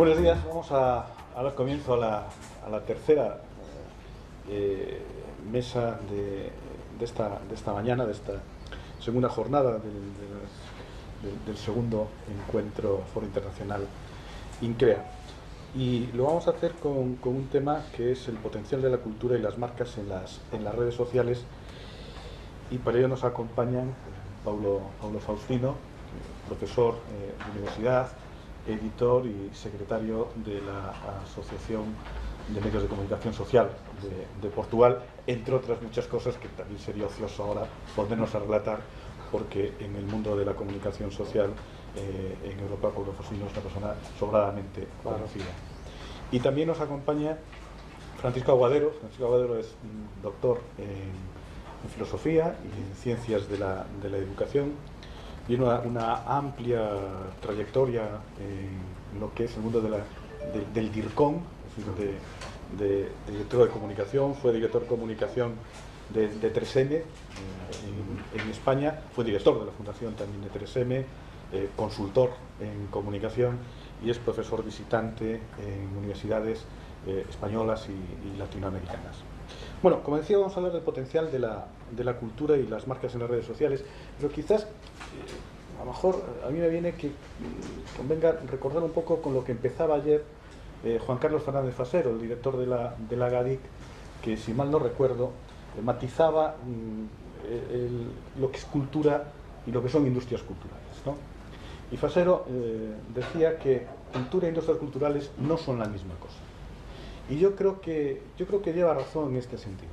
Buenos días, vamos a dar comienzo a la tercera mesa de esta mañana, de esta segunda jornada del segundo encuentro Foro Internacional INCREA. Y lo vamos a hacer con un tema que es el potencial de la cultura y las marcas en las redes sociales, y para ello nos acompañan Paulo Faustino, profesor de universidad, editor y secretario de la Asociación de Medios de Comunicación Social de Portugal, entre otras muchas cosas que también sería ocioso ahora ponernos a relatar, porque en el mundo de la comunicación social en Europa Paulo Faustino es una persona sobradamente conocida. Y también nos acompaña Francisco Aguadero. Francisco Aguadero es doctor en filosofía y en ciencias de la educación. Tiene una amplia trayectoria en lo que es el mundo del DIRCOM, es decir, de director de comunicación. Fue director de comunicación de 3M en España, fue director de la fundación también de 3M, consultor en comunicación, y es profesor visitante en universidades españolas y latinoamericanas. Bueno, como decía, vamos a hablar del potencial de la cultura y las marcas en las redes sociales, pero quizás a lo mejor a mí me viene que convenga recordar un poco con lo que empezaba ayer Juan Carlos Fernández Fasero, el director de la GADIC, que, si mal no recuerdo, matizaba lo que es cultura y lo que son industrias culturales, ¿no? Y Fasero decía que cultura e industrias culturales no son la misma cosa. Y yo creo que lleva razón en este sentido.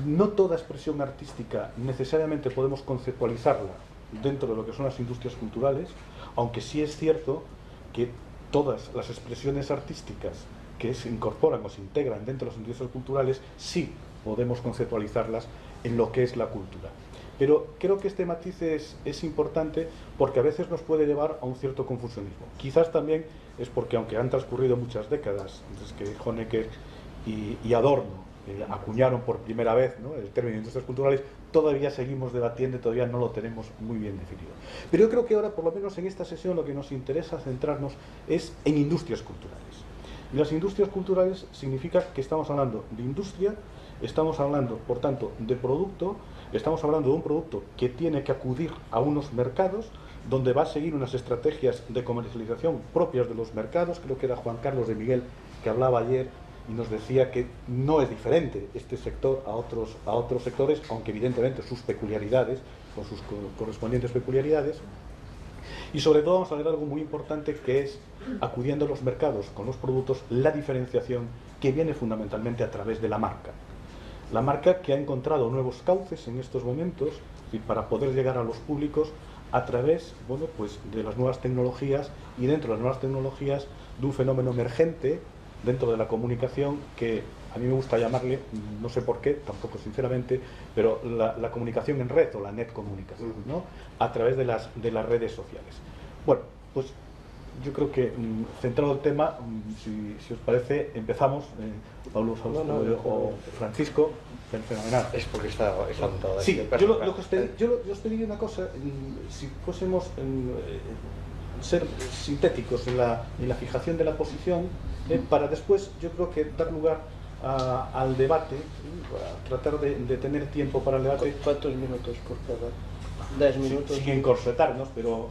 No toda expresión artística necesariamente podemos conceptualizarla dentro de lo que son las industrias culturales, aunque sí es cierto que todas las expresiones artísticas que se incorporan o se integran dentro de las industrias culturales sí podemos conceptualizarlas en lo que es la cultura. Pero creo que este matiz es importante, porque a veces nos puede llevar a un cierto confusionismo. Quizás también es porque, aunque han transcurrido muchas décadas desde que Honecker y Adorno acuñaron por primera vez, ¿no?, el término de industrias culturales, todavía seguimos debatiendo y todavía no lo tenemos muy bien definido. Pero yo creo que ahora, por lo menos en esta sesión, lo que nos interesa centrarnos es en industrias culturales. Y las industrias culturales significa que estamos hablando de industria, estamos hablando, por tanto, de producto, estamos hablando de un producto que tiene que acudir a unos mercados, donde va a seguir unas estrategias de comercialización propias de los mercados. Creo que era Juan Carlos de Miguel que hablaba ayer y nos decía que no es diferente este sector a otros sectores, aunque evidentemente sus peculiaridades, con sus correspondientes peculiaridades. Y sobre todo vamos a ver algo muy importante, que es, acudiendo a los mercados con los productos, la diferenciación, que viene fundamentalmente a través de la marca. La marca, que ha encontrado nuevos cauces en estos momentos para poder llegar a los públicos a través, bueno, pues, de las nuevas tecnologías, y dentro de las nuevas tecnologías de un fenómeno emergente dentro de la comunicación, que a mí me gusta llamarle, no sé por qué, tampoco sinceramente, pero la comunicación en red, o la net communicación, ¿no?, a través de las redes sociales. Bueno, pues yo creo que, centrado el tema, si os parece, empezamos. Paulo o Francisco, fenomenal. Es porque está montado aquí. Sí, yo os pediría una cosa: si fuésemos ser sintéticos en la fijación de la posición, para después, yo creo que dar lugar al debate, para tratar de tener tiempo para el debate. ¿Cuántos minutos por cada? 10 minutos. Sin encorsetarnos, pero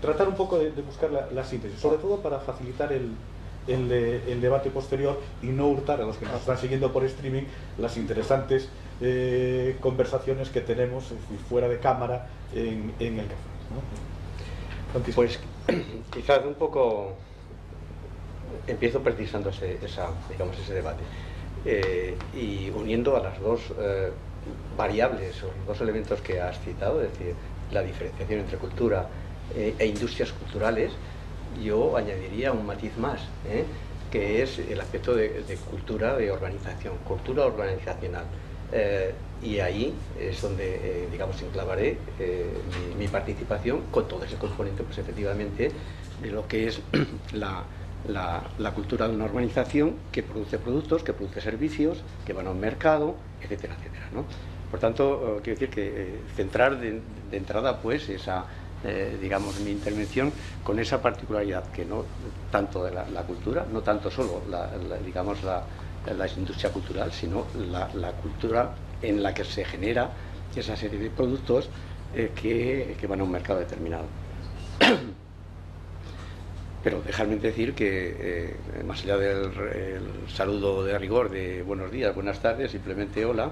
tratar un poco de buscar la síntesis, sobre todo para facilitar el debate posterior y no hurtar a los que nos están siguiendo por streaming las interesantes conversaciones que tenemos, es decir, fuera de cámara, en el café, ¿no? Pues quizás un poco empiezo precisando ese debate, y uniendo a las dos variables o los dos elementos que has citado, es decir, la diferenciación entre cultura e industrias culturales. Yo añadiría un matiz más, que es el aspecto de cultura de organización, cultura organizacional. Y ahí es donde, digamos, enclavaré mi participación, con todo ese componente, pues efectivamente, de lo que es la cultura de una organización que produce productos, que produce servicios, que van a un mercado, etcétera, etcétera, ¿no? Por tanto, quiero decir que centrar de entrada, pues, esa digamos, mi intervención con esa particularidad que no tanto de la cultura, no tanto solo digamos la industria cultural, sino la cultura en la que se genera esa serie de productos que van a un mercado determinado. Pero dejarme decir que, más allá del saludo de rigor de buenos días, buenas tardes, simplemente hola,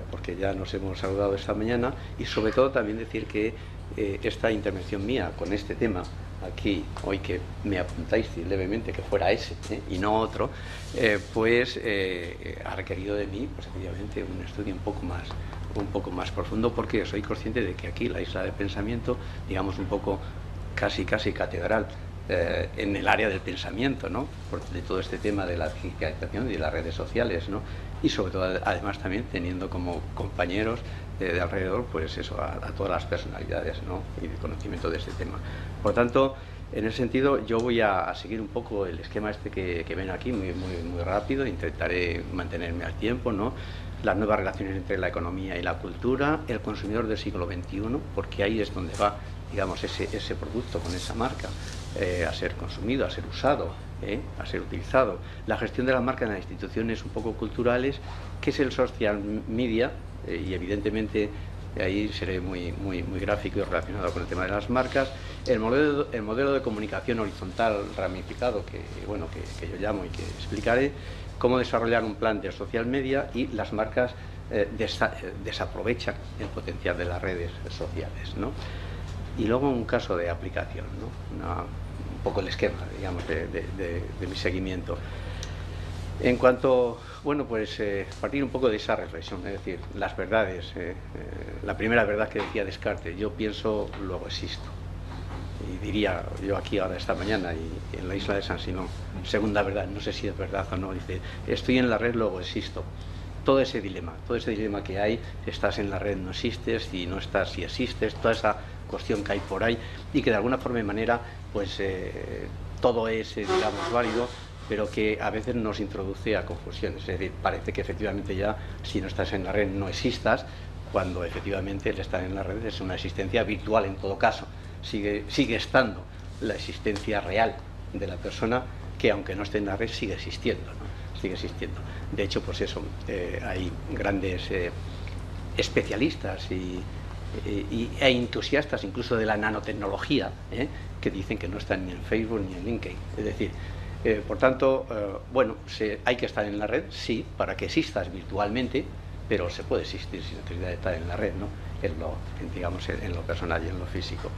porque ya nos hemos saludado esta mañana, y sobre todo también decir que esta intervención mía con este tema aquí, hoy que me apuntáis levemente que fuera ese y no otro, pues ha requerido de mí, pues efectivamente, un estudio un poco más profundo, porque soy consciente de que aquí la isla de pensamiento, digamos un poco casi catedral, en el área del pensamiento, ¿no? De todo este tema de la digitalización y de las redes sociales, ¿no? Y sobre todo, además, también teniendo como compañeros de alrededor, pues eso, a todas las personalidades, ¿no? Y de conocimiento de este tema. Por tanto, en ese sentido, yo voy a seguir un poco el esquema este que ven aquí, muy rápido. Intentaré mantenerme al tiempo, ¿no? Las nuevas relaciones entre la economía y la cultura, el consumidor del siglo XXI, porque ahí es donde va, digamos, ese producto con esa marca a ser consumido, a ser usado, a ser utilizado. La gestión de la marca en las instituciones un poco culturales, que es el social media, y evidentemente ahí seré muy gráfico y relacionado con el tema de las marcas. El modelo de comunicación horizontal ramificado, que yo llamo y que explicaré, cómo desarrollar un plan de social media, y las marcas desaprovechan el potencial de las redes sociales, ¿no? Y luego un caso de aplicación, ¿no? Un poco el esquema, digamos, de mi seguimiento. En cuanto, pues partir un poco de esa reflexión, es decir, las verdades. La primera verdad que decía Descartes: yo pienso, luego existo. Y diría yo aquí ahora esta mañana y en la isla de San Simón, segunda verdad, no sé si es verdad o no, dice: estoy en la red, luego existo. Todo ese dilema que hay, estás en la red, no existes, si no estás, si existes, toda esa cuestión que hay por ahí, y que de alguna forma y manera, pues todo es, digamos, válido, pero que a veces nos introduce a confusiones. Es decir, parece que efectivamente ya, si no estás en la red, no existas, cuando efectivamente el estar en la red es una existencia virtual en todo caso. Sigue estando la existencia real de la persona, que aunque no esté en la red sigue existiendo, ¿no? Sigue existiendo. De hecho, pues eso, hay grandes especialistas e entusiastas incluso de la nanotecnología, que dicen que no están ni en Facebook ni en LinkedIn. Es decir, por tanto, hay que estar en la red, sí, para que existas virtualmente, pero se puede existir sin necesidad de estar en la red, ¿no? En lo personal y en lo físico.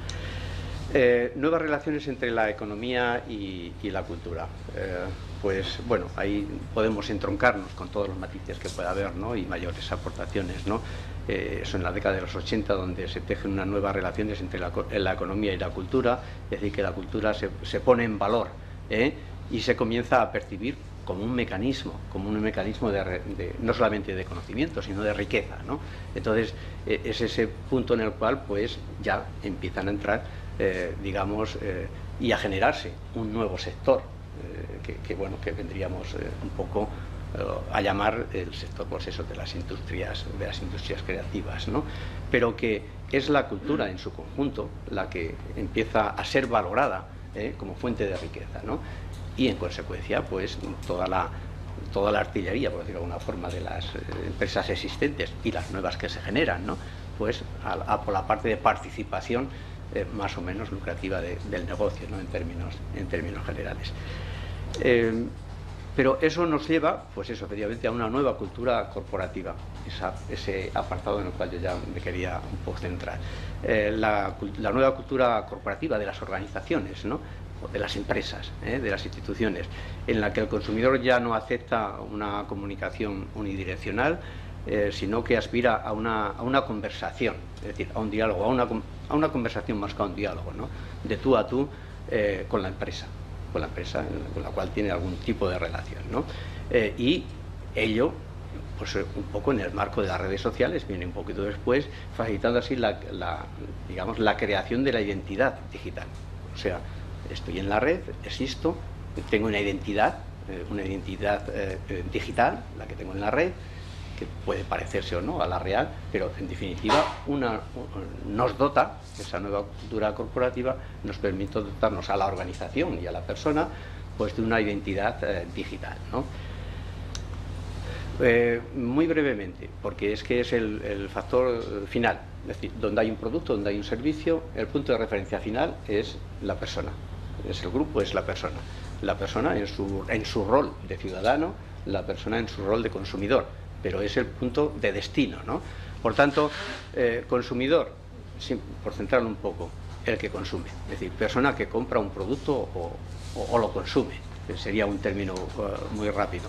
Nuevas relaciones entre la economía y la cultura. Ahí podemos entroncarnos con todos los matices que pueda haber, ¿no? Y mayores aportaciones, ¿no? Eso en la década de los 80, donde se tejen unas nuevas relaciones entre la economía y la cultura, es decir, que la cultura se pone en valor, y se comienza a percibir como un mecanismo no solamente de conocimiento, sino de riqueza, ¿no? Entonces, es ese punto en el cual pues ya empiezan a entrar, y a generarse un nuevo sector, que vendríamos un poco a llamar el sector, pues eso, de las industrias creativas, ¿no? Pero que es la cultura en su conjunto la que empieza a ser valorada como fuente de riqueza, ¿no? Y en consecuencia, pues toda la artillería, por decirlo de alguna forma, de las empresas existentes y las nuevas que se generan, ¿no? Pues por la parte de participación más o menos lucrativa del negocio, ¿no? en términos generales. Pero eso nos lleva, pues eso, efectivamente, a una nueva cultura corporativa, ese apartado en el cual yo ya me quería un poco centrar. La nueva cultura corporativa de las organizaciones, ¿no? De las empresas, de las instituciones, en la que el consumidor ya no acepta una comunicación unidireccional, sino que aspira a una conversación, es decir, a un diálogo, a una conversación más que a un diálogo, ¿no? De tú a tú con la empresa con la cual tiene algún tipo de relación, ¿no? Y ello, pues un poco en el marco de las redes sociales, viene un poquito después, facilitando así digamos, la creación de la identidad digital. O sea, estoy en la red, existo, tengo una identidad digital, la que tengo en la red, que puede parecerse o no a la real, pero en definitiva nos dota, esa nueva cultura corporativa nos permite dotarnos a la organización y a la persona pues de una identidad digital, ¿no? Muy brevemente, porque es que es el factor final, es decir, donde hay un producto, donde hay un servicio, el punto de referencia final es la persona, es el grupo, es la persona en su rol de ciudadano, la persona en su rol de consumidor, pero es el punto de destino, ¿no? Por tanto, consumidor, por centrarlo un poco, el que consume, es decir, persona que compra un producto o lo consume, sería un término muy rápido.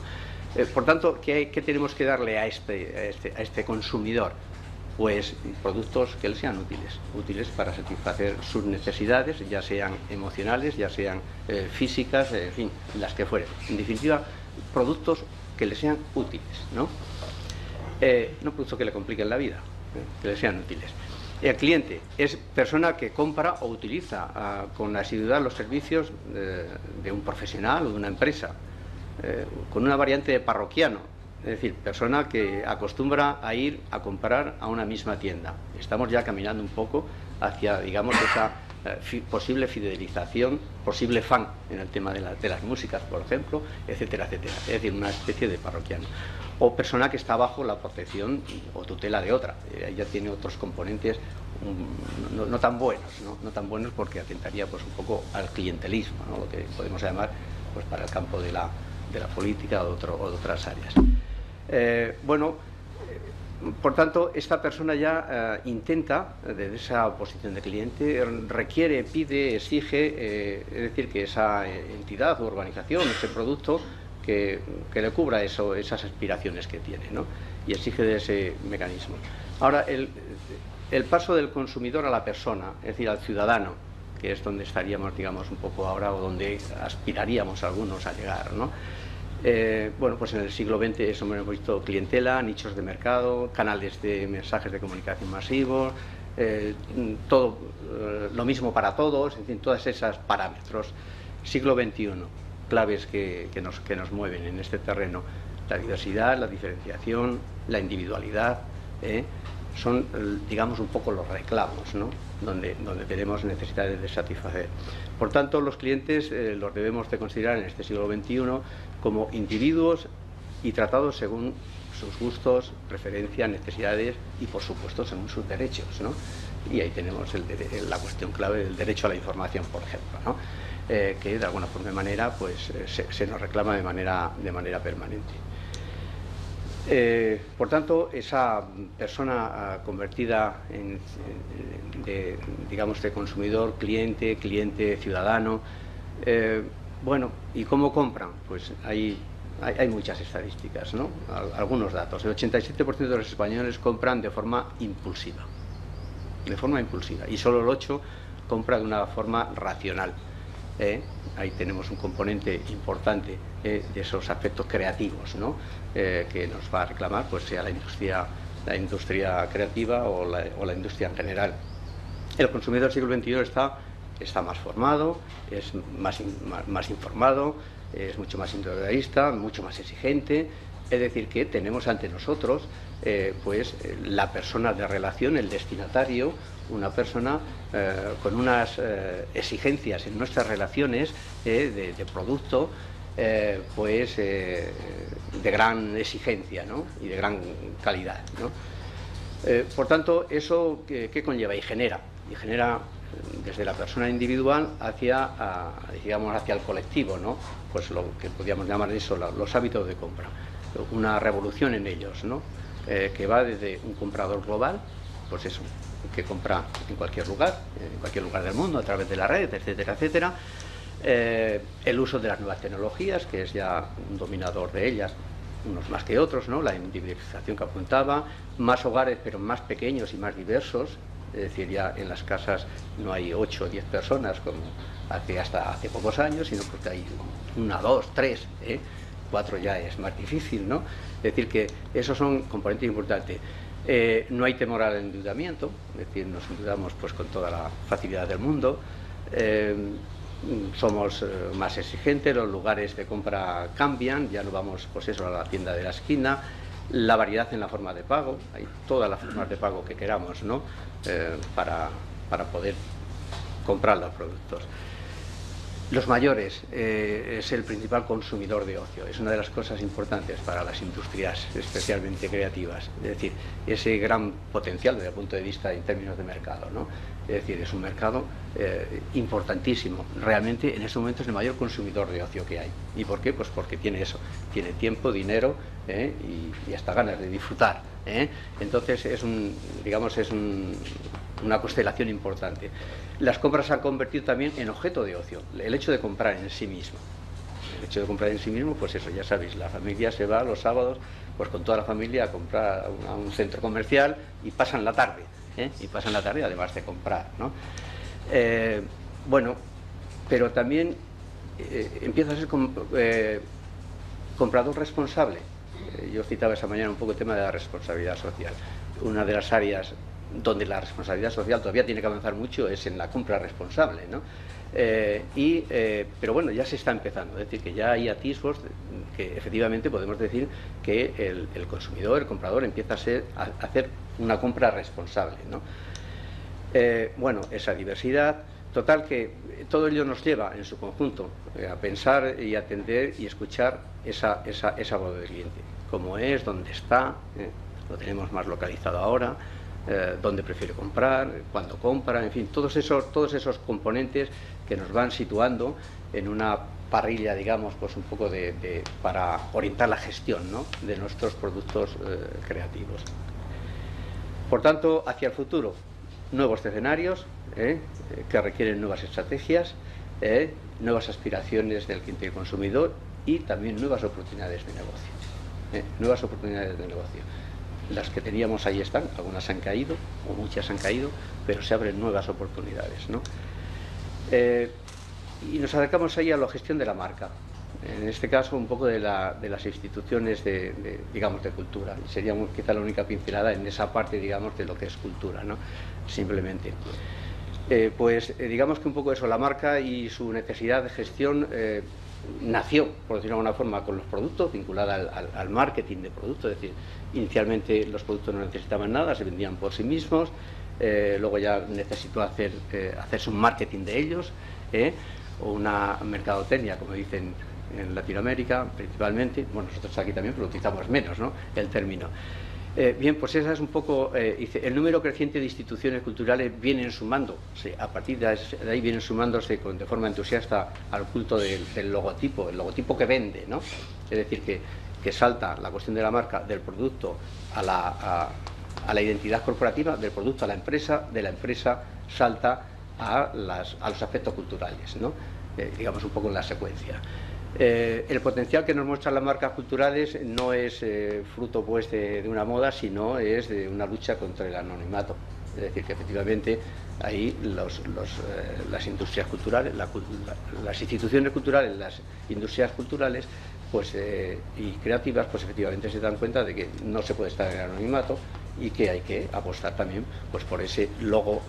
Por tanto, ¿qué tenemos que darle a este consumidor? Pues productos que le sean útiles para satisfacer sus necesidades, ya sean emocionales, ya sean físicas, en fin, las que fueren. En definitiva, productos que le sean útiles, ¿no? No productos que le compliquen la vida, que le sean útiles. El cliente es persona que compra o utiliza con asiduidad los servicios de un profesional o de una empresa, con una variante de parroquiano, es decir, persona que acostumbra a ir a comprar a una misma tienda. Estamos ya caminando un poco hacia, digamos, esa posible fidelización, posible fan en el tema de las músicas, por ejemplo, etcétera, etcétera. Es decir, una especie de parroquiano. O persona que está bajo la protección o tutela de otra. Ya tiene otros componentes no tan buenos, no tan buenos, porque atentaría pues un poco al clientelismo, ¿no? Lo que podemos llamar pues para el campo de la política o de otras áreas. Por tanto, esta persona ya intenta, desde esa posición de cliente, requiere, pide, exige, es decir, que esa entidad o organización, ese producto, que le cubra esas aspiraciones que tiene, ¿no? Y exige de ese mecanismo. Ahora, el paso del consumidor a la persona, es decir, al ciudadano, que es donde estaríamos, digamos, un poco ahora, o donde aspiraríamos algunos a llegar, ¿no? Pues en el siglo XX eso hemos visto clientela, nichos de mercado, canales de mensajes de comunicación masivos, todo lo mismo para todos, en fin, todos esos parámetros. Siglo XXI, claves que nos mueven en este terreno: la diversidad, la diferenciación, la individualidad, son, digamos, un poco los reclamos, ¿no? donde tenemos necesidades de satisfacer. Por tanto, los clientes los debemos de considerar en este siglo XXI como individuos y tratados según sus gustos, preferencias, necesidades y, por supuesto, según sus derechos, ¿no? Y ahí tenemos la cuestión clave del derecho a la información, por ejemplo, ¿no? Que de alguna forma de manera pues, se nos reclama de manera permanente. Por tanto, esa persona convertida digamos, de consumidor, cliente, ciudadano, ¿y cómo compran? Pues hay muchas estadísticas, ¿no? Algunos datos. El 87% de los españoles compran de forma impulsiva, y solo el 8% compra de una forma racional. Ahí tenemos un componente importante de esos aspectos creativos, ¿no? Que nos va a reclamar, pues, sea la industria creativa o la industria en general. El consumidor del siglo XXI está más formado, es más informado, es mucho más individualista, mucho más exigente. Es decir, que tenemos ante nosotros la persona de relación, el destinatario, una persona con unas exigencias en nuestras relaciones de producto, de gran exigencia, ¿no? Y de gran calidad, ¿no? Por tanto, ¿eso qué conlleva? Y genera desde la persona individual hacia el colectivo, ¿no? Pues lo que podríamos llamar eso, los hábitos de compra. Una revolución en ellos, ¿no? Que va desde un comprador global, pues eso, que compra en cualquier lugar del mundo a través de la red, etcétera, etcétera. El uso de las nuevas tecnologías, que es ya un dominador de ellas, unos más que otros, ¿no? La individualización que apuntaba, más hogares pero más pequeños y más diversos, es decir, ya en las casas no hay 8 o 10 personas como hasta hace pocos años, sino porque hay 1, 2, 3, 4 ya es más difícil, ¿no? Es decir, que esos son componentes importantes. No hay temor al endeudamiento, es decir, nos endeudamos pues con toda la facilidad del mundo. Somos más exigentes, los lugares de compra cambian, ya no vamos, pues eso, a la tienda de la esquina. La variedad en la forma de pago, hay todas las formas de pago que queramos, ¿no? Para poder comprar los productos. Los mayores es el principal consumidor de ocio, es una de las cosas importantes para las industrias especialmente creativas, es decir, ese gran potencial desde el punto de vista en términos de mercado, ¿no? Es decir, es un mercado importantísimo, realmente en este momento es el mayor consumidor de ocio que hay. ¿Y por qué? Pues porque tiene eso, tiene tiempo, dinero y hasta ganas de disfrutar, entonces es una constelación importante. Las compras se han convertido también en objeto de ocio, el hecho de comprar en sí mismo. El hecho de comprar en sí mismo, pues eso, ya sabéis, la familia se va los sábados pues con toda la familia a comprar a un centro comercial y pasan la tarde, además de comprar, ¿no? Bueno, pero también empieza a ser comprador responsable. Yo citaba esta mañana un poco el tema de la responsabilidad social. Una de las áreas donde la responsabilidad social todavía tiene que avanzar mucho es en la compra responsable, ¿no? Pero bueno, ya se está empezando, es decir, que ya hay atisbos que efectivamente podemos decir que el consumidor, el comprador, empieza a hacer una compra responsable, ¿no? Bueno, esa diversidad, total que todo ello nos lleva en su conjunto a pensar y atender y escuchar esa voz del cliente, cómo es, dónde está, lo tenemos más localizado ahora, dónde prefiere comprar, cuándo compra, en fin, todos esos componentes que nos van situando en una parrilla, digamos, pues un poco para orientar la gestión, ¿no?, de nuestros productos creativos. Por tanto, hacia el futuro, nuevos escenarios que requieren nuevas estrategias, nuevas aspiraciones del cliente y el consumidor y también nuevas oportunidades de negocio. Nuevas oportunidades de negocio. Las que teníamos ahí están, algunas han caído, o muchas han caído, pero se abren nuevas oportunidades, ¿no? Y nos acercamos ahí a la gestión de la marca, en este caso un poco de las instituciones digamos, de cultura. Sería quizá la única pincelada en esa parte, digamos, de lo que es cultura, ¿no? Simplemente. Digamos que un poco eso, la marca y su necesidad de gestión nació, por decirlo de alguna forma, con los productos, vinculada al marketing de productos, es decir, inicialmente los productos no necesitaban nada, se vendían por sí mismos, luego ya necesitó hacerse un marketing de ellos, o una mercadotecnia, como dicen en Latinoamérica principalmente. Bueno, nosotros aquí también, pero utilizamos menos, ¿no?, el término. Bien, pues esa es un poco, el número creciente de instituciones culturales vienen sumándose, a partir de ahí vienen sumándose de forma entusiasta al culto del logotipo, el logotipo que vende, ¿no? Es decir, que salta la cuestión de la marca del producto a la identidad corporativa, del producto a la empresa, de la empresa salta a los aspectos culturales, ¿no? Digamos un poco en la secuencia. El potencial que nos muestran las marcas culturales no es fruto pues de una moda, sino es de una lucha contra el anonimato. Es decir, que efectivamente ahí las industrias culturales, las instituciones culturales, las industrias culturales pues, y creativas, pues efectivamente se dan cuenta de que no se puede estar en el anonimato y que hay que apostar también pues, por ese logo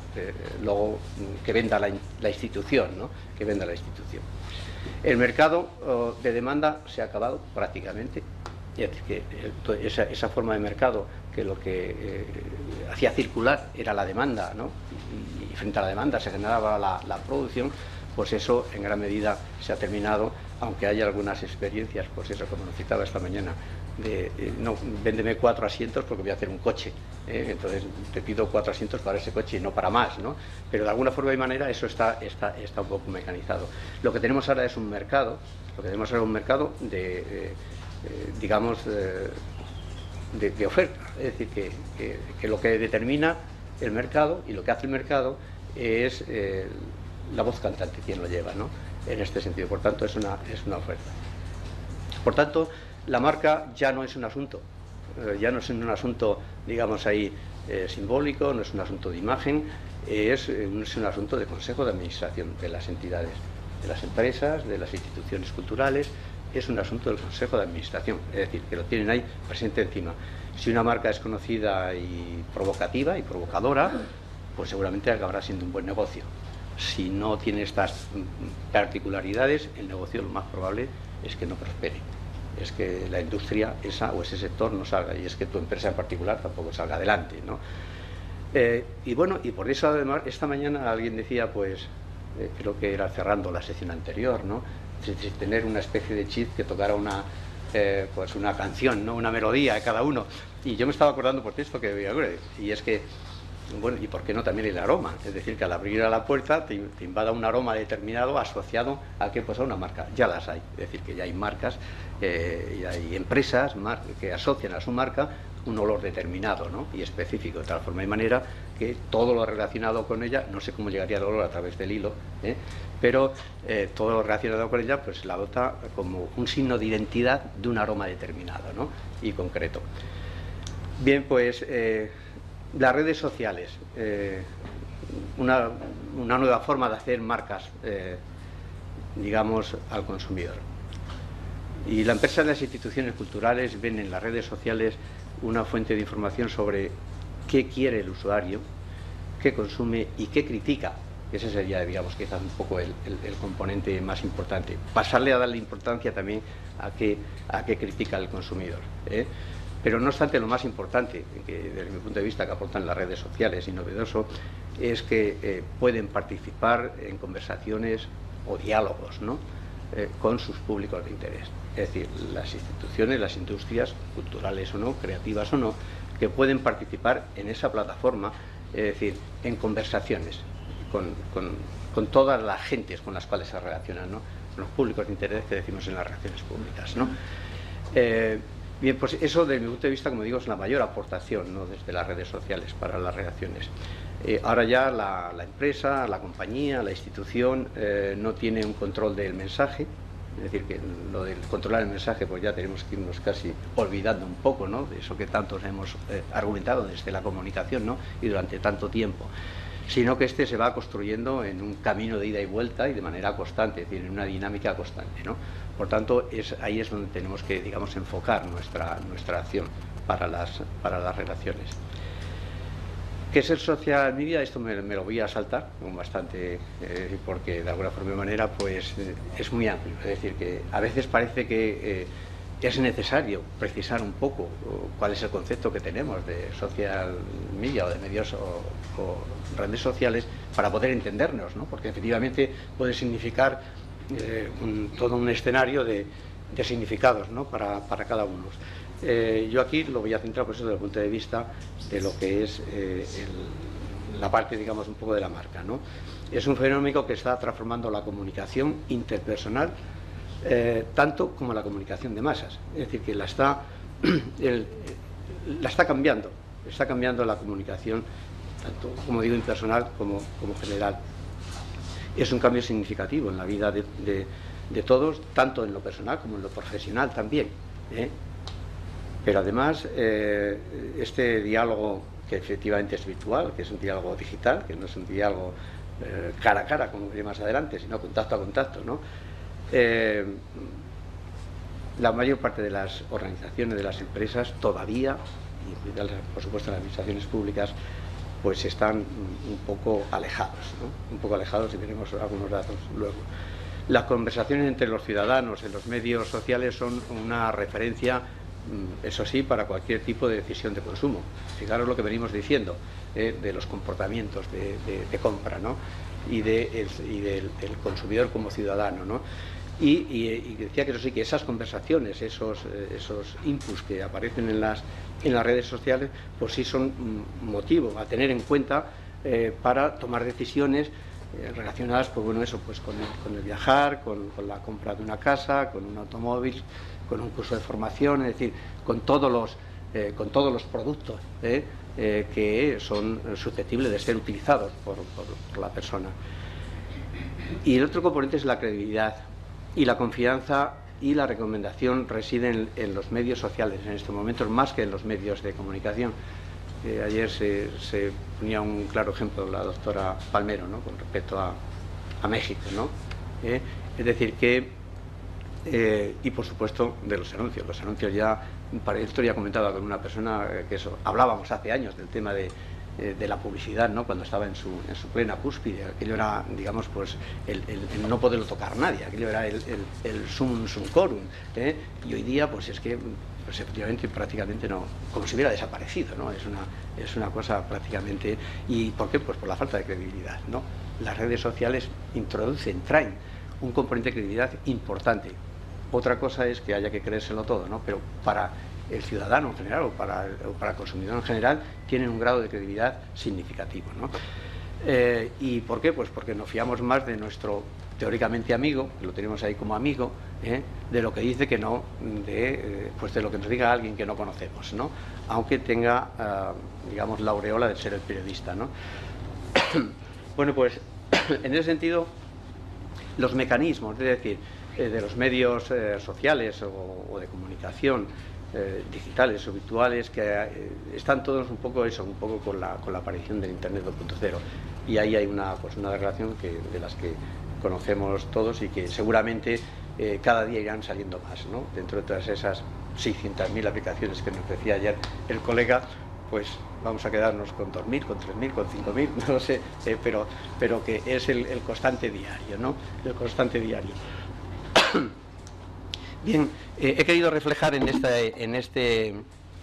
que venda la institución, ¿no?, que venda la institución. El mercado de demanda se ha acabado prácticamente. Es decir, que esa forma de mercado que lo que hacía circular era la demanda, ¿no?, y frente a la demanda se generaba la producción, pues eso en gran medida se ha terminado, aunque hay algunas experiencias, pues eso, como nos citaba esta mañana, no, véndeme 4 asientos porque voy a hacer un coche, entonces te pido 4 asientos para ese coche y no para más, ¿no? Pero de alguna forma y manera eso está un poco mecanizado. Lo que tenemos ahora es un mercado, digamos, de oferta, es decir, que lo que determina el mercado y lo que hace el mercado es la voz cantante quien lo lleva, ¿no?, en este sentido. Por tanto, es una oferta. Por tanto, la marca ya no es un asunto, digamos ahí, simbólico, no es un asunto de imagen, es un asunto de consejo de administración de las entidades, de las empresas, de las instituciones culturales. Es un asunto del consejo de administración, es decir, que lo tienen ahí presente encima. Si una marca es conocida y provocativa y provocadora, pues seguramente acabará siendo un buen negocio. Si no tiene estas particularidades, el negocio lo más probable es que no prospere. es que la industria esa o ese sector no salga, y es que tu empresa en particular tampoco salga adelante, ¿no? Y bueno, y por eso además esta mañana alguien decía, pues creo que era cerrando la sesión anterior, ¿no? Tener una especie de chip que tocara pues una canción, ¿no? Una melodía de cada uno. Y yo me estaba acordando por texto y es que, bueno, y por qué no también el aroma, es decir, que al abrir a la puerta te invada un aroma determinado asociado a que pues a una marca. Ya las hay, es decir, que ya hay marcas y hay empresas que asocian a su marca un olor determinado, ¿no? Y específico, de tal forma y manera que todo lo relacionado con ella, no sé cómo llegaría el olor a través del hilo, pero todo lo relacionado con ella pues la adopta como un signo de identidad de un aroma determinado, ¿no? Y concreto. Bien, pues las redes sociales, una nueva forma de hacer marcas, digamos, al consumidor. Y la empresa y las instituciones culturales ven en las redes sociales una fuente de información sobre qué quiere el usuario, qué consume y qué critica. Ese sería, digamos, quizás un poco el componente más importante. Pasarle a darle importancia también a qué critica el consumidor, Pero no obstante, lo más importante, que desde mi punto de vista que aportan las redes sociales y novedoso, es que pueden participar en conversaciones o diálogos, ¿no? Con sus públicos de interés. Es decir, las instituciones, las industrias, culturales o no, creativas o no, que pueden participar en esa plataforma, es decir, en conversaciones con todas las gentes con las cuales se relacionan, ¿no? Los públicos de interés que decimos en las relaciones públicas, ¿no? Bien, pues eso desde mi punto de vista, como digo, es la mayor aportación, ¿no? Desde las redes sociales para las relaciones. Ahora ya la empresa, la compañía, la institución no tiene un control del mensaje, es decir, que lo del controlar el mensaje pues ya tenemos que irnos casi olvidando un poco, ¿no? De eso que tantos hemos argumentado desde la comunicación, ¿no? Y durante tanto tiempo, sino que este se va construyendo en un camino de ida y vuelta y de manera constante, es decir, en una dinámica constante, ¿no? Por tanto, ahí es donde tenemos que, digamos, enfocar nuestra acción para las relaciones. ¿Qué es el social media? Esto me lo voy a saltar con bastante, porque de alguna forma y manera pues es muy amplio. Es decir, que a veces parece que es necesario precisar un poco cuál es el concepto que tenemos de social media o de medios o redes sociales para poder entendernos, ¿no? Porque efectivamente puede significar todo un escenario de significados, ¿no? para cada uno. Yo aquí lo voy a centrar pues, desde el punto de vista de lo que es la parte, digamos, un poco de la marca, ¿no? Es un fenómeno que está transformando la comunicación interpersonal tanto como la comunicación de masas, es decir, que la está cambiando la comunicación, tanto, como digo, impersonal como general. Es un cambio significativo en la vida de todos, tanto en lo personal como en lo profesional también, Pero además, este diálogo, que efectivamente es virtual, que es un diálogo digital, que no es un diálogo cara a cara, como diré más adelante, sino contacto a contacto, ¿no? La mayor parte de las organizaciones, de las empresas, todavía, y por supuesto las administraciones públicas, pues están un poco alejados, ¿no? Un poco alejados, y veremos algunos datos luego. Las conversaciones entre los ciudadanos en los medios sociales son una referencia, eso sí, para cualquier tipo de decisión de consumo. Fijaros lo que venimos diciendo de los comportamientos de compra, ¿no? y del consumidor como ciudadano, ¿no? Y decía que eso sí, que esas conversaciones, esos inputs que aparecen en las redes sociales, pues sí son motivo a tener en cuenta para tomar decisiones relacionadas, pues bueno, eso, pues con el viajar, con la compra de una casa, con un automóvil, con un curso de formación, es decir, con todos los productos que son susceptibles de ser utilizados por la persona. Y el otro componente es la credibilidad, y la confianza y la recomendación residen en los medios sociales en estos momentos, más que en los medios de comunicación. Ayer se ponía un claro ejemplo la doctora Palmero, ¿no? Con respecto a México, ¿no? Es decir que, y por supuesto de los anuncios. Los anuncios ya, para esto ya comentaba con una persona que eso, hablábamos hace años del tema de de la publicidad, ¿no? Cuando estaba en su plena cúspide. Aquello era, digamos, pues el no poderlo tocar nadie, aquello era el sum corum, ¿eh? Y hoy día pues es que pues efectivamente prácticamente no, como si hubiera desaparecido, ¿no? Es una cosa prácticamente. ¿Y por qué? Pues por la falta de credibilidad, ¿no? Las redes sociales traen un componente de credibilidad importante. Otra cosa es que haya que creérselo todo, ¿no? Pero para el ciudadano en general o para el consumidor en general tienen un grado de credibilidad significativo, ¿no? ¿Y por qué? Pues porque nos fiamos más de nuestro teóricamente amigo, que lo tenemos ahí como amigo, de lo que dice que no, pues de lo que nos diga alguien que no conocemos, ¿no? Aunque tenga, digamos, la aureola de ser el periodista, ¿no? Bueno, pues en ese sentido, los mecanismos, es decir, de los medios sociales o de comunicación digitales o virtuales, que están todos un poco con la aparición del Internet 2.0, y ahí hay una relación de las que conocemos todos y que seguramente cada día irán saliendo más, ¿no? Dentro de todas esas 600.000 aplicaciones que nos decía ayer el colega, pues vamos a quedarnos con 2.000, con 3.000, con 5.000, no lo sé, pero que es el constante diario, ¿no? El constante diario. Bien, he querido reflejar en este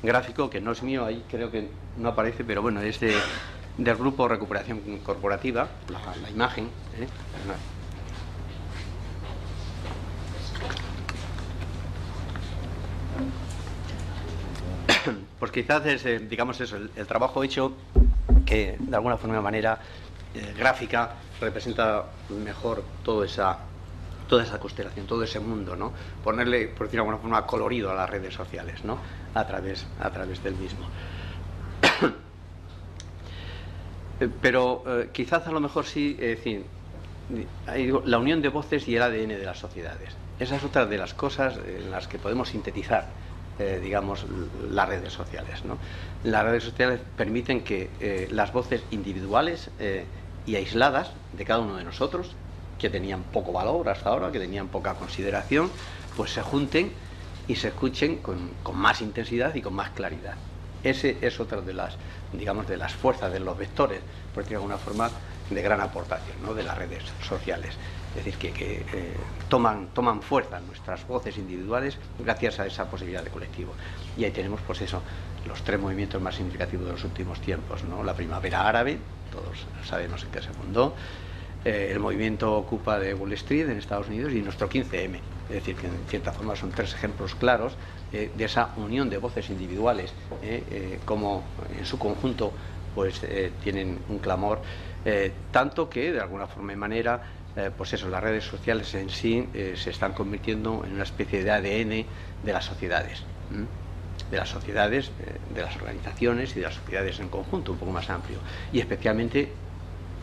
gráfico, que no es mío, ahí creo que no aparece, pero bueno, es del grupo Recuperación Corporativa, la imagen, Pues quizás es, digamos eso, el trabajo hecho que de alguna manera gráfica representa mejor toda esa constelación, todo ese mundo, ¿no? Ponerle, por decirlo de alguna forma, colorido a las redes sociales, ¿no? A través del mismo. Pero quizás a lo mejor sí, es decir, la unión de voces y el ADN de las sociedades. Esa es otra de las cosas en las que podemos sintetizar, digamos, las redes sociales, ¿no? Las redes sociales permiten que las voces individuales y aisladas de cada uno de nosotros, que tenían poco valor hasta ahora, que tenían poca consideración, pues se junten y se escuchen con más intensidad y con más claridad. Ese es otra de las, digamos, de las fuerzas, de los vectores, por decirlo de alguna forma, de gran aportación, ¿no? De las redes sociales. Es decir, que toman fuerza nuestras voces individuales gracias a esa posibilidad de colectivo. Y ahí tenemos, pues eso, los 3 movimientos más significativos de los últimos tiempos, ¿no? La primavera árabe, todos sabemos en qué se fundó, el movimiento Ocupa de Wall Street en Estados Unidos y nuestro 15M. Es decir, que en cierta forma son 3 ejemplos claros de esa unión de voces individuales, como en su conjunto pues tienen un clamor, tanto que de alguna forma y manera pues eso, las redes sociales en sí se están convirtiendo en una especie de ADN de las sociedades, de las organizaciones y de las sociedades en conjunto, un poco más amplio, y especialmente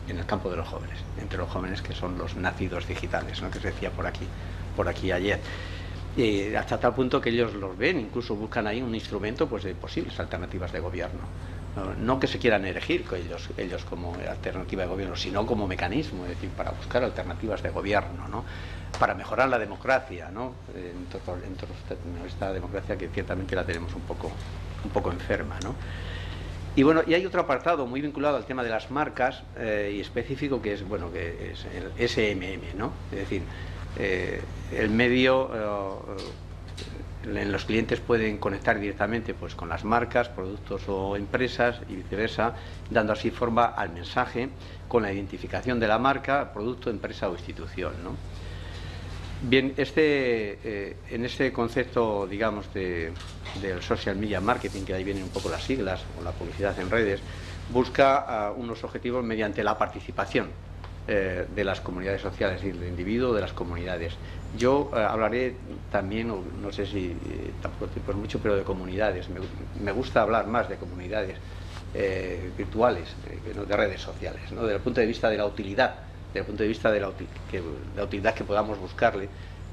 en el campo de los jóvenes, entre los jóvenes que son los nacidos digitales, ¿no? Que se decía por aquí ayer. Hasta tal punto que ellos los ven, incluso buscan ahí un instrumento pues de posibles alternativas de gobierno. No que se quieran elegir ellos como alternativa de gobierno, sino como mecanismo, es decir, para buscar alternativas de gobierno, ¿no? Para mejorar la democracia, ¿no? En esta democracia que ciertamente la tenemos un poco enferma, ¿no? Y bueno, y hay otro apartado muy vinculado al tema de las marcas y específico, que es, bueno, que es el SMM, ¿no? Es decir, el medio, los clientes pueden conectar directamente pues con las marcas, productos o empresas y viceversa, dando así forma al mensaje con la identificación de la marca, producto, empresa o institución, ¿no? Bien, en este concepto, digamos, del social media marketing, que ahí vienen un poco las siglas, o la publicidad en redes, busca unos objetivos mediante la participación de las comunidades sociales, es decir, del individuo, de las comunidades. Yo hablaré también, no sé si tampoco estoy por mucho, pero de comunidades. Me gusta hablar más de comunidades virtuales, de redes sociales, ¿no? Desde el punto de vista de la utilidad, desde el punto de vista de la utilidad que podamos buscarle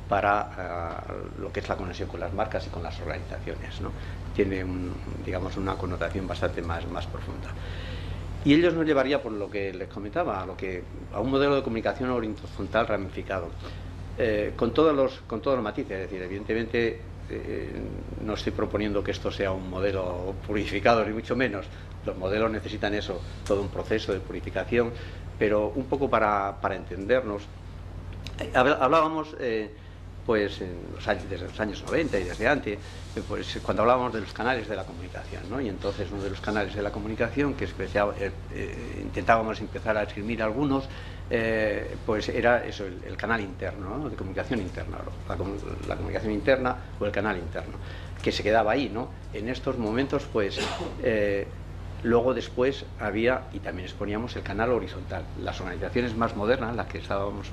para lo que es la conexión con las marcas y con las organizaciones, ¿no? Tiene digamos, una connotación bastante más profunda. Y ellos nos llevaría, por lo que les comentaba, a un modelo de comunicación horizontal ramificado, con todos los matices. Es decir, evidentemente no estoy proponiendo que esto sea un modelo purificado, ni mucho menos, Los modelos necesitan eso, todo un proceso de purificación, pero un poco para entendernos, hablábamos pues desde los años 90 y desde antes, pues cuando hablábamos de los canales de la comunicación, ¿no? Y entonces uno de los canales de la comunicación que intentábamos empezar a escribir algunos, pues era eso, el canal interno, ¿no? De comunicación interna, la comunicación interna o el canal interno, que se quedaba ahí, ¿no? En estos momentos, pues luego después había, y también exponíamos, el canal horizontal. Las organizaciones más modernas, las que estábamos,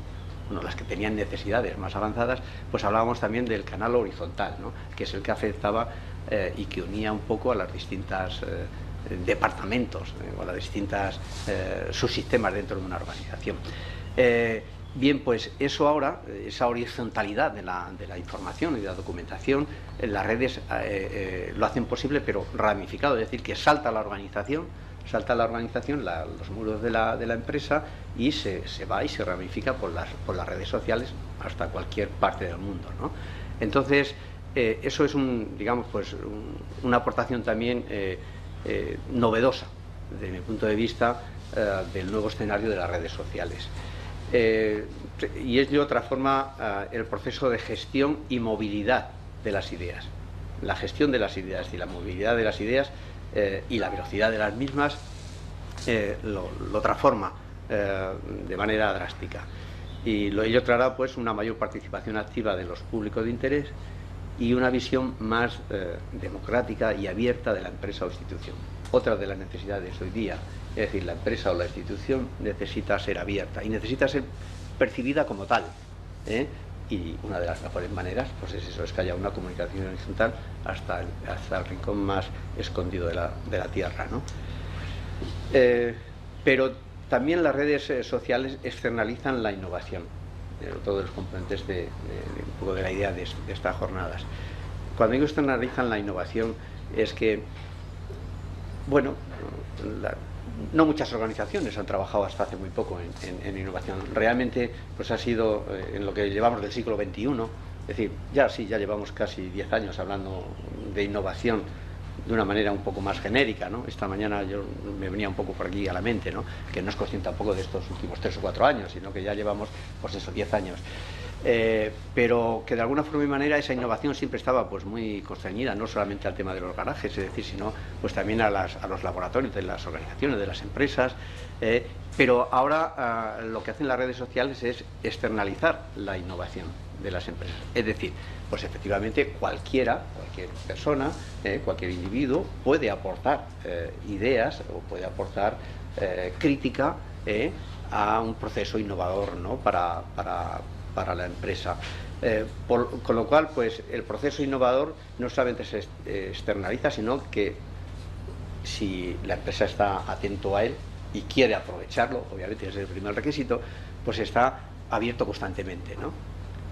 bueno, las que tenían necesidades más avanzadas, pues hablábamos también del canal horizontal, ¿no? Que es el que afectaba y que unía un poco a las distintas departamentos o a las distintas subsistemas dentro de una organización. Bien, pues eso ahora, esa horizontalidad de la información y de la documentación, las redes lo hacen posible, pero ramificado, es decir, que salta la organización, los muros de la empresa, y se va y se ramifica por las redes sociales hasta cualquier parte del mundo, ¿no? Entonces, eso es digamos, pues una aportación también novedosa, desde mi punto de vista, del nuevo escenario de las redes sociales. Y es de otra forma el proceso de gestión y movilidad de las ideas. La gestión de las ideas y la movilidad de las ideas y la velocidad de las mismas lo transforma de manera drástica. Y ello traerá pues una mayor participación activa de los públicos de interés y una visión más democrática y abierta de la empresa o institución. Otra de las necesidades hoy día, es decir, la empresa o la institución necesita ser abierta y necesita ser percibida como tal, ¿eh? Y una de las mejores maneras, pues es eso, es que haya una comunicación horizontal hasta el rincón más escondido de la tierra, ¿no? Pero también las redes sociales externalizan la innovación, todos los componentes un poco de la idea de estas jornadas. Cuando digo externalizan la innovación, es que, bueno, no muchas organizaciones han trabajado hasta hace muy poco en innovación. Realmente, pues ha sido en lo que llevamos del siglo XXI, es decir, ya llevamos casi 10 años hablando de innovación de una manera un poco más genérica, ¿no? Esta mañana me venía un poco por aquí a la mente, ¿no? Que no es consciente tampoco de estos últimos 3 o 4 años, sino que ya llevamos, pues eso, 10 años. Pero que de alguna forma y manera esa innovación siempre estaba pues muy constreñida, no solamente al tema de los garajes, es decir, sino pues también a los laboratorios de las organizaciones, de las empresas, pero ahora lo que hacen las redes sociales es externalizar la innovación de las empresas, es decir, pues efectivamente cualquier persona, cualquier individuo puede aportar ideas o puede aportar crítica a un proceso innovador, ¿no? para la empresa. Con lo cual, pues el proceso innovador no solamente se externaliza, sino que si la empresa está atento a él y quiere aprovecharlo, obviamente ese es el primer requisito, pues está abierto constantemente, ¿no?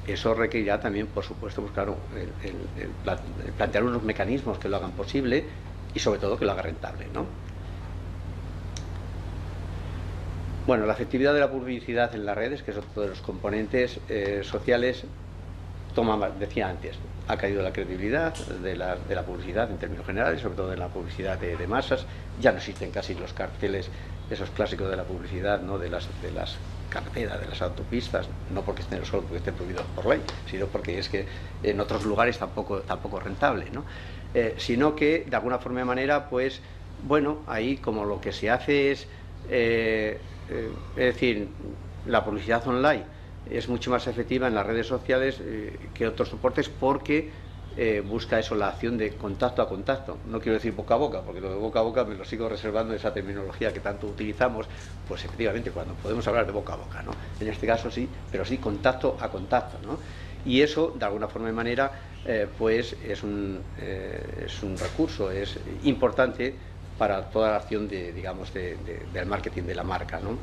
Eso requerirá también, por supuesto, pues claro, el plantear unos mecanismos que lo hagan posible y sobre todo que lo haga rentable, ¿no? Bueno, la efectividad de la publicidad en las redes, que es otro de los componentes sociales, decía antes, ha caído la credibilidad de la publicidad en términos generales, sobre todo en la publicidad de masas. Ya no existen casi los carteles, esos clásicos de la publicidad, ¿no? de las carreteras, de las autopistas, no porque estén solo porque estén prohibidos por ley, sino porque es que en otros lugares tampoco es rentable, ¿no? Sino que de alguna forma y manera, pues bueno, ahí como lo que se hace es decir, la publicidad online es mucho más efectiva en las redes sociales que otros soportes, porque busca eso, la acción de contacto a contacto. No quiero decir boca a boca, porque lo de boca a boca me lo sigo reservando, esa terminología que tanto utilizamos, pues efectivamente cuando podemos hablar de boca a boca, ¿no? En este caso sí, pero sí contacto a contacto, ¿no? Y eso, de alguna forma y manera, pues es un recurso, es importante para toda la acción digamos, del marketing de la marca, ¿no?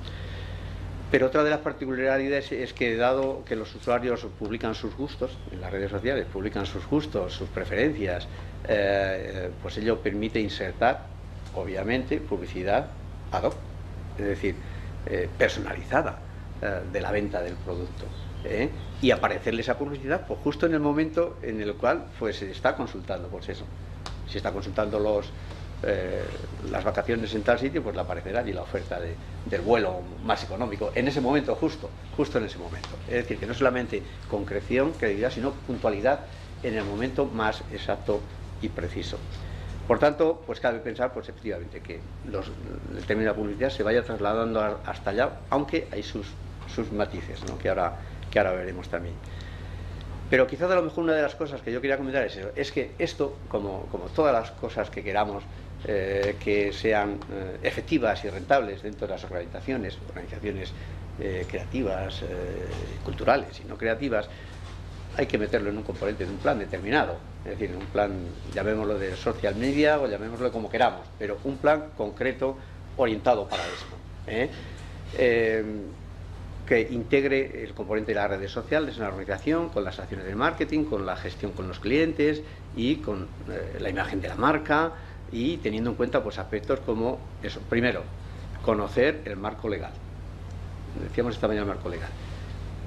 Pero otra de las particularidades es que, dado que los usuarios publican sus gustos en las redes sociales, publican sus gustos, sus preferencias, pues ello permite insertar, obviamente, publicidad ad hoc, es decir, personalizada de la venta del producto, y aparecerle esa publicidad pues justo en el momento en el cual pues se está consultando, pues eso, se está consultando las vacaciones en tal sitio, pues le aparecerá allí la oferta del vuelo más económico, en ese momento, justo en ese momento. Es decir, que no solamente concreción, credibilidad, sino puntualidad en el momento más exacto y preciso. Por tanto, pues cabe pensar, pues efectivamente, que el término de la publicidad se vaya trasladando hasta allá, aunque hay sus matices, ¿no? que ahora veremos también. Pero quizás a lo mejor una de las cosas que yo quería comentar es que esto, como todas las cosas que queramos que sean efectivas y rentables dentro de las organizaciones creativas, culturales y no creativas, hay que meterlo en un componente de un plan determinado, es decir, un plan, llamémoslo de social media o llamémoslo como queramos, pero un plan concreto orientado para esto, que integre el componente de las redes sociales en la organización, con las acciones de marketing, con la gestión con los clientes y con la imagen de la marca, y teniendo en cuenta pues aspectos como eso. Primero, conocer el marco legal. Decíamos esta mañana el marco legal.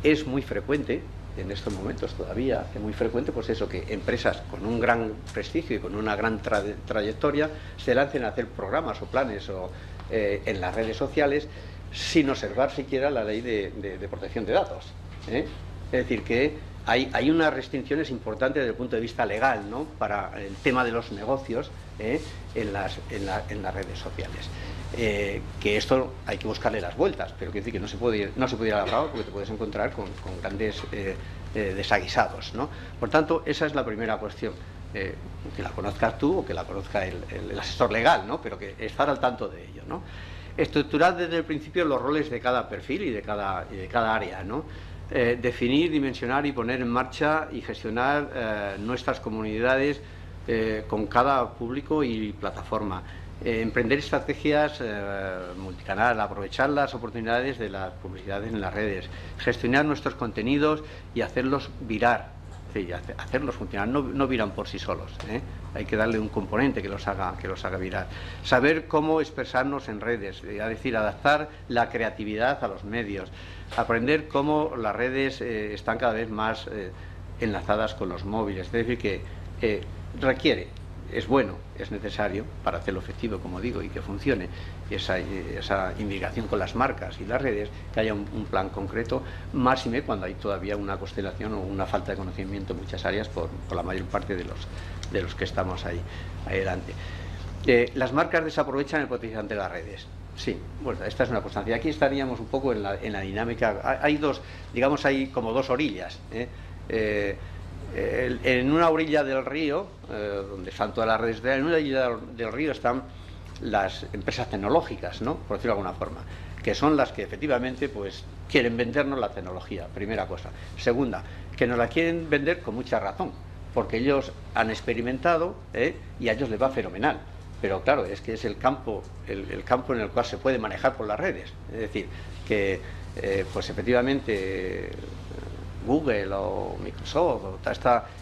Es muy frecuente, en estos momentos todavía, es muy frecuente pues eso, que empresas con un gran prestigio y con una gran trayectoria se lancen a hacer programas o planes en las redes sociales sin observar siquiera la ley de protección de datos, ¿eh? Es decir, que hay unas restricciones importantes desde el punto de vista legal, ¿no?, para el tema de los negocios en las redes sociales. Que esto hay que buscarle las vueltas, pero quiero decir que no se puede ir a la brava, porque te puedes encontrar con grandes desaguisados, ¿no? Por tanto, esa es la primera cuestión, que la conozcas tú o que la conozca el asesor legal, ¿no?, pero que estar al tanto de ello, ¿no? Estructurar desde el principio los roles de cada perfil y de cada área, ¿no? Definir, dimensionar y poner en marcha y gestionar nuestras comunidades con cada público y plataforma. Emprender estrategias multicanal, aprovechar las oportunidades de las publicidades en las redes, gestionar nuestros contenidos y hacerlos virar, sí, hacerlos funcionar, no viran por sí solos, hay que darle un componente que los haga virar. Saber cómo expresarnos en redes, es decir, adaptar la creatividad a los medios, aprender cómo las redes están cada vez más enlazadas con los móviles, es decir, que requiere, es bueno, es necesario para hacerlo efectivo, como digo, y que funcione esa imbricación con las marcas y las redes, que haya un plan concreto, máxime cuando hay todavía una constelación o una falta de conocimiento en muchas áreas por la mayor parte de los que estamos ahí delante. Las marcas desaprovechan el potencial de las redes. Sí, bueno, esta es una constancia. Aquí estaríamos un poco en la dinámica. Hay hay como dos orillas, en una orilla del río, donde están todas las redes, en una orilla del río están las empresas tecnológicas, ¿no?, por decirlo de alguna forma, que son las que efectivamente pues quieren vendernos la tecnología, primera cosa. Segunda, que nos la quieren vender con mucha razón, porque ellos han experimentado y a ellos les va fenomenal. Pero claro, es que es el campo en el cual se puede manejar por las redes. Es decir, que pues efectivamente Google o Microsoft o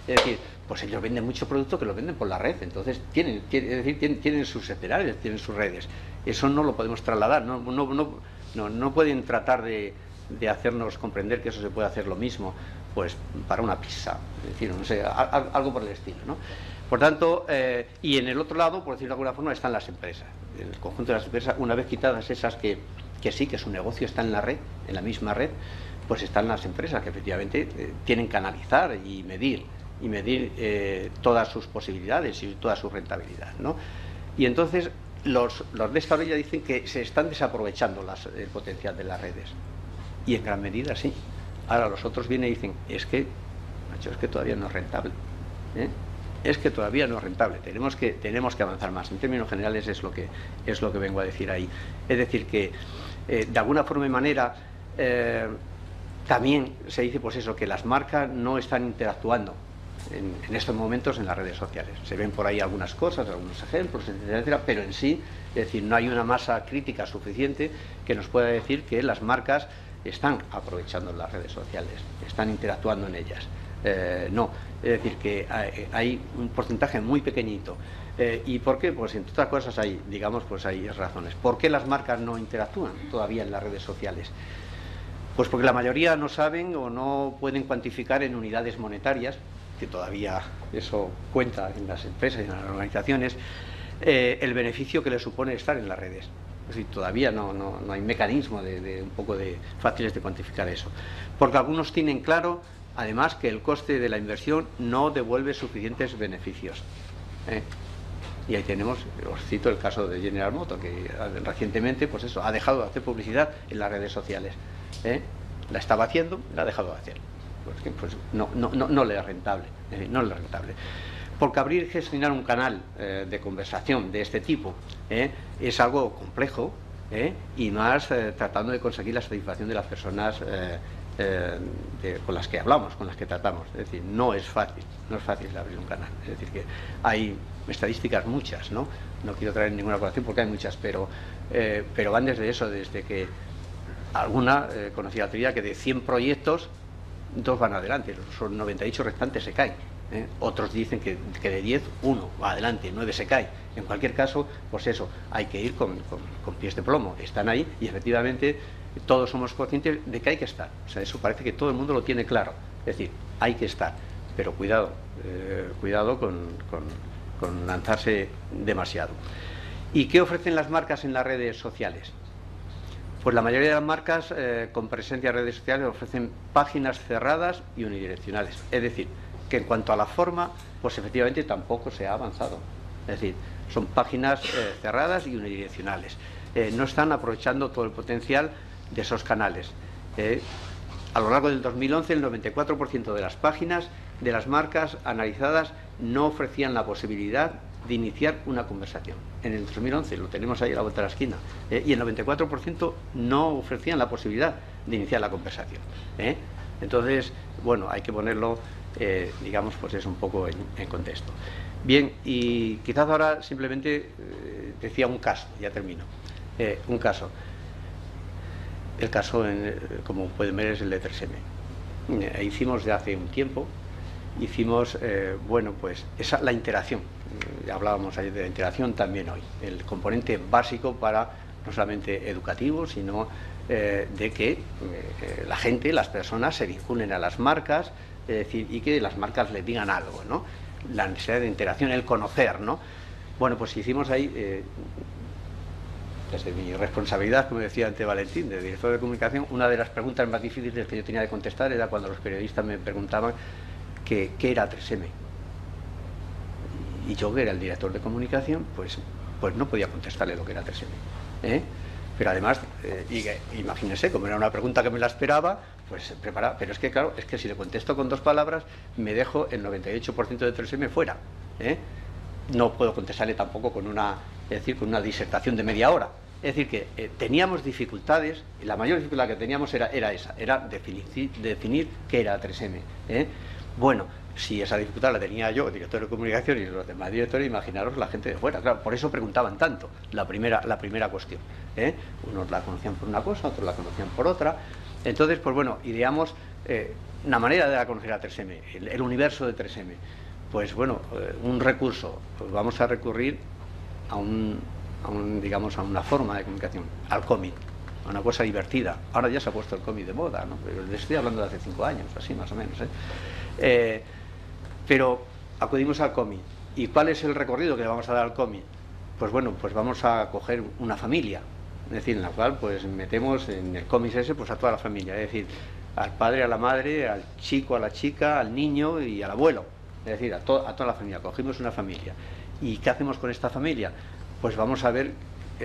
es decir, pues ellos venden mucho producto que lo venden por la red, entonces tienen sus escenarios, tienen sus redes. Eso no lo podemos trasladar, no pueden tratar de hacernos comprender que eso se puede hacer lo mismo pues para una pizza, es decir, no sé, algo por el estilo, ¿no? Por tanto, y en el otro lado, por decirlo de alguna forma, están las empresas. En el conjunto de las empresas, una vez quitadas esas que sí, que su negocio está en la red, en la misma red, pues están las empresas que efectivamente tienen que analizar y medir todas sus posibilidades y toda su rentabilidad, ¿no? Y entonces los de esta orilla dicen que se están desaprovechando el potencial de las redes, y en gran medida sí. Ahora los otros vienen y dicen, es que todavía no es rentable, es que todavía no es rentable, tenemos que avanzar más. En términos generales es lo que vengo a decir ahí. Es decir, que de alguna forma y manera también se dice pues eso, que las marcas no están interactuando en estos momentos en las redes sociales. Se ven por ahí algunas cosas, algunos ejemplos, etcétera, pero en sí, es decir, no hay una masa crítica suficiente que nos pueda decir que las marcas están aprovechando las redes sociales, están interactuando en ellas. No, es decir, que hay un porcentaje muy pequeñito. ¿Y por qué? Pues entre otras cosas hay razones. ¿Por qué las marcas no interactúan todavía en las redes sociales? Pues porque la mayoría no saben o no pueden cuantificar en unidades monetarias, que todavía eso cuenta en las empresas y en las organizaciones, el beneficio que le supone estar en las redes. Es decir, todavía no hay mecanismo un poco fáciles de cuantificar eso. Porque algunos tienen claro, además, que el coste de la inversión no devuelve suficientes beneficios. Y ahí tenemos, os cito el caso de General Motors, que recientemente, pues eso, ha dejado de hacer publicidad en las redes sociales. La estaba haciendo, la ha dejado de hacer. Pues no le es rentable. No le es rentable. Porque abrir y gestionar un canal de conversación de este tipo es algo complejo, y más tratando de conseguir la satisfacción de las personas con las que hablamos, con las que tratamos. Es decir, no es fácil abrir un canal. Es decir, que hay estadísticas muchas, no quiero traer ninguna colación porque hay muchas, pero van desde eso, desde que alguna conocía la teoría que de 100 proyectos 2 van adelante, los 98 restantes se caen. Otros dicen que de 10, 1 va adelante, 9 se cae. En cualquier caso, pues eso, hay que ir con pies de plomo. Están ahí y efectivamente todos somos conscientes de que hay que estar. O sea, eso parece que todo el mundo lo tiene claro. Es decir, hay que estar, pero cuidado con lanzarse demasiado. ¿Y qué ofrecen las marcas en las redes sociales? Pues la mayoría de las marcas con presencia en redes sociales ofrecen páginas cerradas y unidireccionales. Es decir, que en cuanto a la forma, pues efectivamente tampoco se ha avanzado. Es decir, son páginas cerradas y unidireccionales. No están aprovechando todo el potencial de esos canales. A lo largo del 2011, el 94% de las páginas de las marcas analizadas no ofrecían la posibilidad de iniciar una conversación. En el 2011, lo tenemos ahí a la vuelta de la esquina, y el 94% no ofrecían la posibilidad de iniciar la conversación. Entonces, bueno, hay que ponerlo, digamos, pues es un poco en contexto. Bien, y quizás ahora simplemente decía un caso, ya termino. Un caso. El caso, como pueden ver, es el de 3M. Hicimos de hace un tiempo, bueno, pues la interacción. Hablábamos ayer de la interacción también hoy. El componente básico para no solamente educativo, sino de que la gente, las personas se vinculen a las marcas, es decir, y que las marcas les digan algo, ¿no? La necesidad de interacción, el conocer, ¿no? Bueno, pues hicimos ahí, desde mi responsabilidad, como decía antes Valentín, de director de comunicación, una de las preguntas más difíciles que yo tenía de contestar era cuando los periodistas me preguntaban qué era 3M. Y yo, que era el director de comunicación, pues no podía contestarle lo que era 3M. Pero además, imagínense, como era una pregunta que me la esperaba, pues preparaba. Pero es que, claro, es que si le contesto con 2 palabras, me dejo el 98% de 3M fuera. No puedo contestarle tampoco con una disertación de media hora. Es decir, que teníamos dificultades, y la mayor dificultad que teníamos era esa, era definir qué era 3M. Bueno, si esa dificultad la tenía yo, director de comunicación, y los demás directores, imaginaros la gente de fuera. Claro, por eso preguntaban tanto, la primera cuestión. Unos la conocían por una cosa, otros la conocían por otra. Entonces, pues bueno, ideamos una manera de dar a conocer a 3M, el universo de 3M. Pues bueno, un recurso, pues vamos a recurrir a a una forma de comunicación, al cómic, a una cosa divertida. Ahora ya se ha puesto el cómic de moda, ¿no? Pero les estoy hablando de hace 5 años, así más o menos. Pero acudimos al cómic. ¿Y cuál es el recorrido que le vamos a dar al cómic? Pues bueno, pues vamos a coger una familia, es decir, en la cual pues metemos en el cómic ese pues a toda la familia, es decir, al padre, a la madre, al chico, a la chica, al niño y al abuelo, es decir, a toda la familia. Cogimos una familia. ¿Y qué hacemos con esta familia? Pues vamos a ver,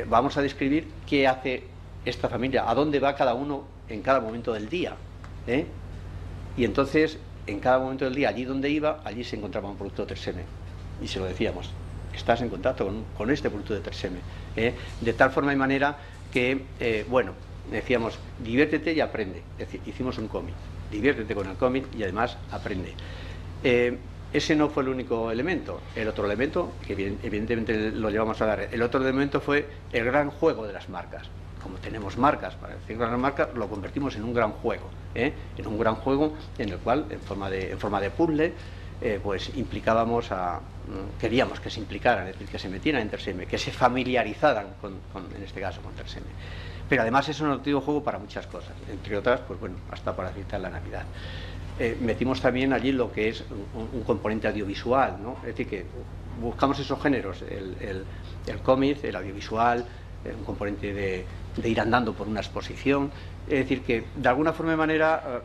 vamos a describir qué hace esta familia, a dónde va cada uno en cada momento del día. Y entonces, en cada momento del día, allí donde iba, allí se encontraba un producto de 3M. Y se lo decíamos, estás en contacto con este producto de 3M. De tal forma y manera que, bueno, decíamos, diviértete y aprende. Es decir, hicimos un cómic, diviértete con el cómic y además aprende. Ese no fue el único elemento. El otro elemento, que evidentemente lo llevamos a dar, el otro elemento fue el gran juego de las marcas. Como tenemos marcas, para decir grandes marcas, lo convertimos en un gran juego. En un gran juego en el cual, en forma de puzzle, pues implicábamos queríamos que se implicaran, es decir, que se metieran en 3M, que se familiarizaran en este caso con 3M. Pero además eso nos dio juego para muchas cosas, entre otras, pues bueno, hasta para citar la Navidad. Metimos también allí lo que es un componente audiovisual, ¿no? Es decir, que buscamos esos géneros, el cómic, el audiovisual, un componente de ir andando por una exposición. Es decir, que de alguna forma y manera,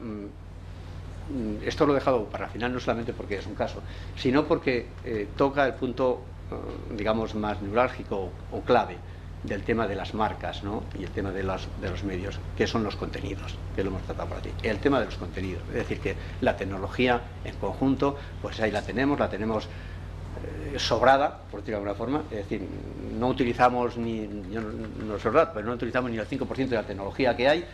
esto lo he dejado para el final, no solamente porque es un caso, sino porque toca el punto, digamos, más neurálgico o clave del tema de las marcas, ¿no? Y el tema de los medios, que son los contenidos, que lo hemos tratado por aquí. El tema de los contenidos, es decir, que la tecnología en conjunto, pues ahí la tenemos sobrada, por decirlo de alguna forma. Es decir, no utilizamos no es verdad, pero no utilizamos ni el 5% de la tecnología que hay,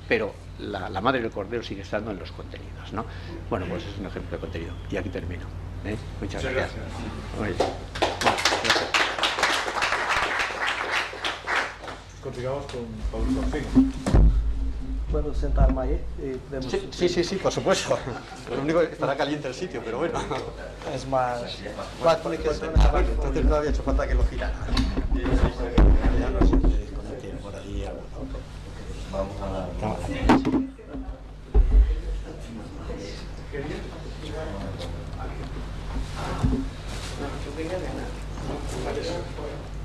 pero la madre del cordero sigue estando en los contenidos, ¿no? Bueno, pues es un ejemplo de contenido. Y aquí termino. Muchas gracias. Gracias. Continuamos con Pablo Corcino. ¿Puedo sentarme ahí? Y podemos... Sí, por supuesto. Lo único es que estará caliente el sitio, pero bueno. Es más comunicación. Bueno, entonces no había hecho falta que lo girara. Ya no sé si desconecten por ahí algo. Vamos a...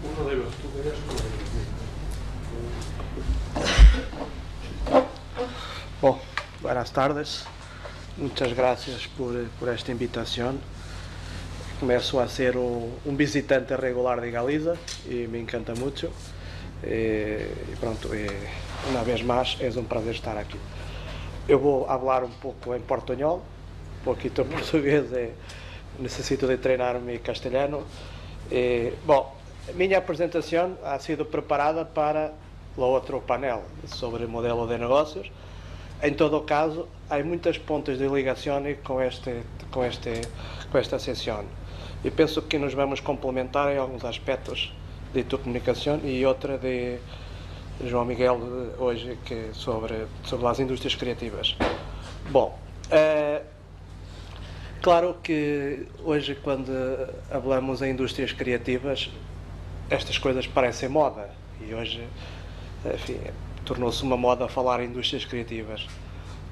Uno de los tuberos. Bom, buenas tardes. Muchas gracias por esta invitación. Começo a ser um visitante regular de Galiza e me encanta muito. E pronto, uma vez mais é um prazer estar aqui. Eu vou falar um pouco em portuñol, um pouquinho português, necessito de treinar meu castelhano. Bom, a minha apresentação ha sido preparada para o outro painel sobre modelo de negócios. Em todo caso, há muitas pontas de ligação com esta sessão. E penso que nos vamos complementar em alguns aspectos de tua comunicação e outra de João Miguel hoje, que é sobre as indústrias criativas. Bom, claro que hoje, quando falamos em indústrias criativas, estas coisas parecem moda. E hoje, enfim, tornou-se uma moda falar em indústrias criativas.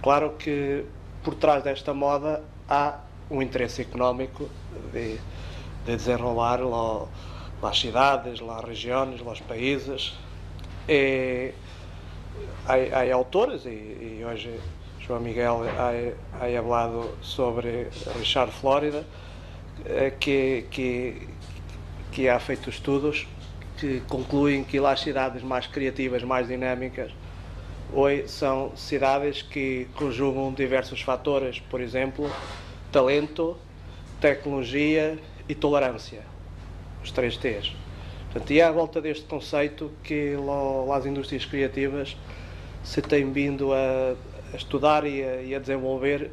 Claro que por trás desta moda há um interesse económico de desenrolar as cidades, as regiões, os países. Há autores, e hoje João Miguel ha falado sobre Richard Florida, que ha feito estudos que concluem que as cidades mais criativas, mais dinâmicas, hoje são cidades que conjugam diversos fatores, por exemplo, talento, tecnologia e tolerância, os 3 T's. Portanto, e é à volta deste conceito que as indústrias criativas se têm vindo a estudar e a desenvolver.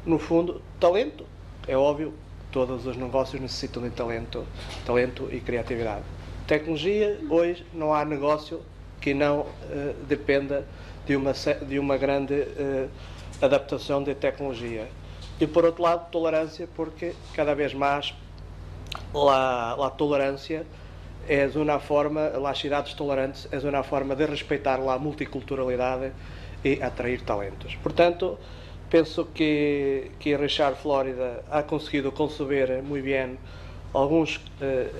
No fundo, talento, é óbvio, todos os negócios necessitam de talento e criatividade. Tecnologia, hoje não há negócio que não dependa de uma grande adaptação de tecnologia. E por outro lado, tolerância, porque cada vez mais a tolerância é uma forma, as cidades tolerantes é uma forma de respeitar a multiculturalidade e atrair talentos. Portanto, penso que Richard Florida ha conseguido conceber muito bem alguns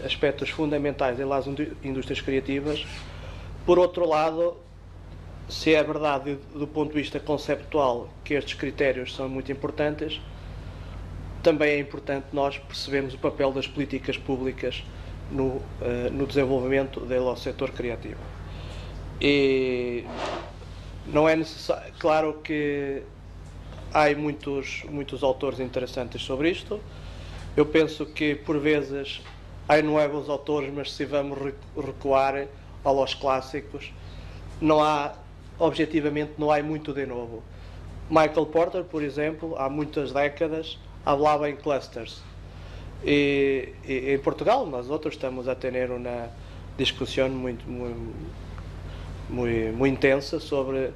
aspectos fundamentais das indústrias criativas. Por outro lado, se é verdade do ponto de vista conceptual que estes critérios são muito importantes, também é importante nós percebermos o papel das políticas públicas no desenvolvimento do setor criativo. E não é necessário, claro que há muitos autores interessantes sobre isto. Eu penso que, por vezes, há novos autores, mas se vamos recuar aos clássicos, objetivamente, não há muito de novo. Michael Porter, por exemplo, há muitas décadas, falava em clusters. E em Portugal, nós outros estamos a ter uma discussão muito intensa sobre